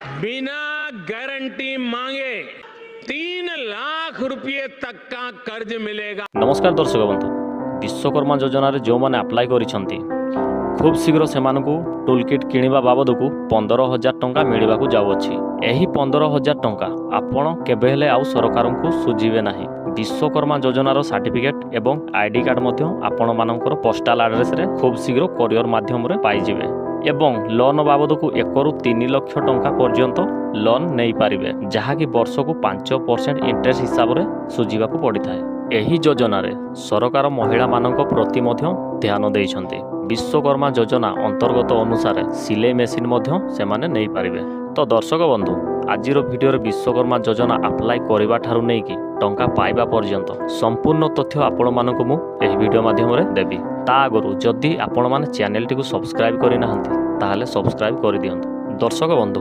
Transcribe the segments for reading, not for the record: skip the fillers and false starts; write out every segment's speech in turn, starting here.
बिना गारंटी मांगे 3 लाख रुपए तक का कर्ज मिलेगा। नमस्कार दर्शक बंधु, विश्वकर्मा योजन जो मैंने अप्लाई करिसेंती खूब शीघ्र से टूल किट किणवा बाबद को 15,000 टंका मिलवा जाऊँगी। यही 15,000 टंका आपण केबे हेले आउ सरकार को सुझिबे नाही। विश्वकर्मा योजनार सर्टिफिकेट एवं आईडी कार्ड आपण मानकर पोस्टाल एड्रेस रे खूब शीघ्र कोरियर माध्यम रे पाइजिबे एवं लोन बाबद को 1 ରୁ 3 लाख टंका पर्यंत लोन नहीं पारिबे, जहाँकि वर्ष को 5% इंटरेस्ट हिसाब से सुझिबा पड़ी थाए। एही योजना रे सरकार महिला मानक प्रति ध्यान देइछन्ते। विश्वकर्मा योजना अंतर्गत अनुसार सिलाई मेसीन से माने नहीं पारिबे। तो दर्शक बंधु, आजिर भिडियो विश्वकर्मा योजना अप्लाई करबा ठारू नै कि टंका पाइबा पर्यंत संपूर्ण तथ्य आपण मानक मु एही भिडियो माध्यम रे देबी। ता आगरु जदि आपण माने चैनल टी को सब्सक्राइब करि नाहंती ताहाले सब्सक्राइब करि दियंतु। दर्शक बंधु,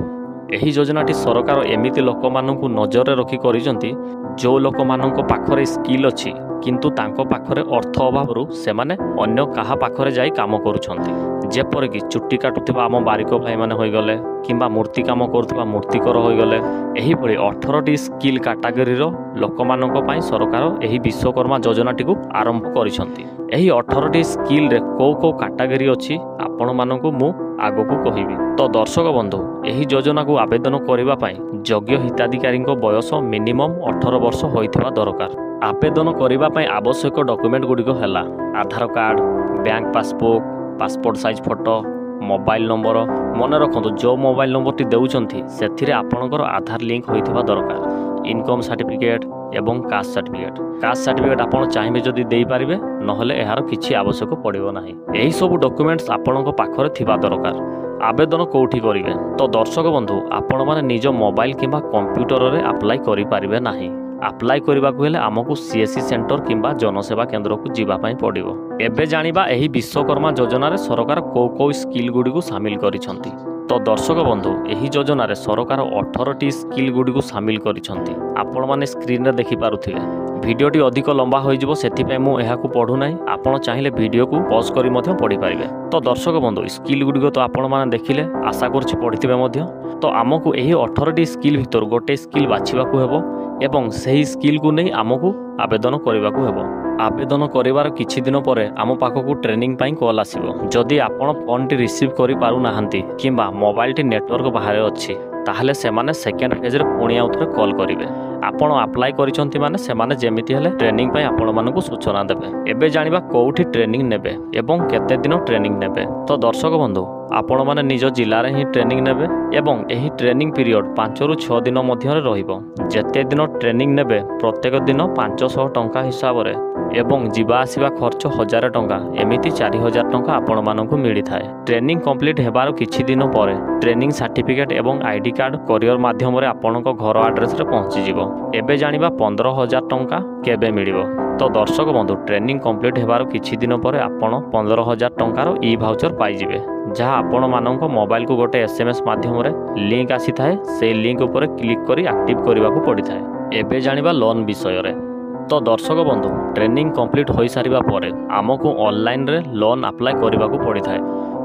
एही योजनाटी सरकार एमिति लोक मानकु नजर रखी करिसंती जो लोक मानक पाखरे स्किल अछि किंतु तांको पाखरे अर्थ अभावरु सेमाने अन्य काहा पाखरे जाई काम करूछंती। जेपर कि चुट्टी काटुथिबा आम बारिक भाई माने होई गले किंबा मूर्ति काम करुथिबा मूर्तिकर होई गले, एही भली 18टी स्किल कैटेगरी रो लोक मानक पई सरकार एही विश्वकर्मा योजनाटी को आरंभ करिसंती। एही 18टी स्किल रे को कैटेगरी अछि आपण मानकु मु आगो को कहिबी। तो दर्शक बंधु, एही योजना को आवेदन करिबा पई योग्य हिताधिकारी बयस मिनिमम 18 वर्ष होइथिबा दरकार। आवेदन करिबा पई आवश्यक डॉक्यूमेंट गुडिक हैला Aadhaar card, bank passbook, passport size photo, mobile number. मन रखु जो मोबाइल नंबर टी देउछंती सेथिरे आपणकर आधार लिंक होइथिबा दरकार। इनकम सर्टिफिकेट एवं कास्ट सर्टिफिकेट। कास्ट सर्टिफिकेट आपण चाहिए जदि देई पारिबे, नहले एहार किछि आवश्यक पड़िबो नाही। एही सब डॉक्यूमेंट्स आपणक पाखरे थिबा दरकार। आवेदन कोठी करिवे? तो दर्शक बंधु, आपण माने निज मोबाइल किंबा कंप्यूटर रे अप्लाई करि पारिबे नाही। अप्लाई करबाकू हेले आमको सीएससी सेंटर किंबा जनसेवा केंद्र को जीवा पाई पड़िबो। एबे जानिबा एही विश्वकर्मा योजना रे सरकार को स्किल गुडी को शामिल करिसंती। तो दर्शक बंधु, एही योजना रे सरकार 18टी स्किल गुडी को शामिल करिसंती। आपण माने स्क्रीन रे देखि पारुथिबे। भिडियोटी अधिक लंबा होई जिवो, सेति पय मु एहा को पढु नाही। आपण चाहिले भिडियो को पॉज करी मध्य पढि पारिबे। तो दर्शक बंधु, स्किल गुडी को तो आपण माने देखिले, आशा करछि पढिथिबे मध्य। तो आमको एही 18टी स्किल भितर गोटे स्किल बाछिबाकू हेबो एवं सही स्किल को नहीं आमको आवेदन करबाकू हेबो। आवेदन करिवार किछि दिन परे आम पाखकू ट्रेनिंग पाई कॉल आसीबो। जदि आपण फोन टी रिसीव करि पारु नाहंती किंबा मोबाइल टी नेटवर्क बाहर अछि ताहले सेमाने सेकेंड फेज रे पुणी आउथरे कॉल करिवे। आपण अप्लाई करिसंती माने सेमाने जेमिति हेले ट्रेनिंग पाई आपण मानकू सूचना देबे। एबे जानिबा कोउठी ट्रेनिंग नेबे एवं केते दिन ट्रेनिंग नेबे। तो दर्शक बंधु, आपण माने निज जिल्ला रे ही ट्रेनिंग नेबे एवं एही ट्रेनिंग पीरियड 5 ରୁ 6 दिन मध्य रहिबो। जेते दिन ट्रेनिंग नेबे प्रत्येक दिन 500 टंका हिसाब रे एवं जीवा आसीबा खर्च 1000 टंका, एमिति 4000 टंका आपण मानकू मिली थाए। ट्रेनिंग कंप्लीट हेबार किछि दिन परे ट्रेनिंग सर्टिफिकेट एवं आईडी कार्ड कोरियर माध्यम रे आपणक घर एड्रेस रे पहुंची जिवो। एबे जानिबा 15,000 टंका केबे मिलिबो। तो दर्शक बंधु, ट्रेनिंग कंप्लीट हेबार किछि दिन परे आपण 15,000 टंकार ई भाउचर पाई जिवे, जहाँ आपण मानक मोबाइल को गोटे एसएमएस माध्यम रे लिंक आसी थाए। से लिंक ऊपर क्लिक करी एक्टिव करबाकू पड़ी थाए। एबे जानिबा लोन विषय रे। तो दर्शक बंधु, ट्रेनिंग कंप्लीट हो सारिबा परे आमको ऑनलाइन रे लोन अप्लाई करबाकू पड़ी थाए।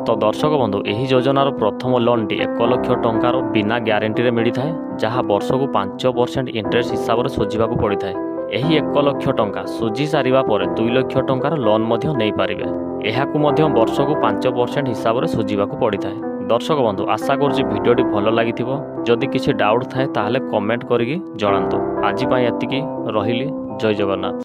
तो दर्शक बंधु, एही योजनार प्रथम लोन टी 1 लाख टंकार बिना ग्यारंटी रे मिली थाए, जहाँ वर्ष को 5% इंटरेस्ट हिसाब से सुझिबाकू पड़ी थाए। एही 1 लाख टंका सुझी सारिबा परे 2 लाख टंकार लोन मध्य नहीं पारिबे। एहाकू मध्य वर्ष को 5% हिसाब से सुझिबाकू पड़ी थाए। दर्शक बंधु, आशा करछि भिडियोटी भल लागिथिबो। जदि किछि डाउट थाए ताहले कमेंट करिकि जणांतु। आजि पई एतिकी रहिली। जय जगन्नाथ।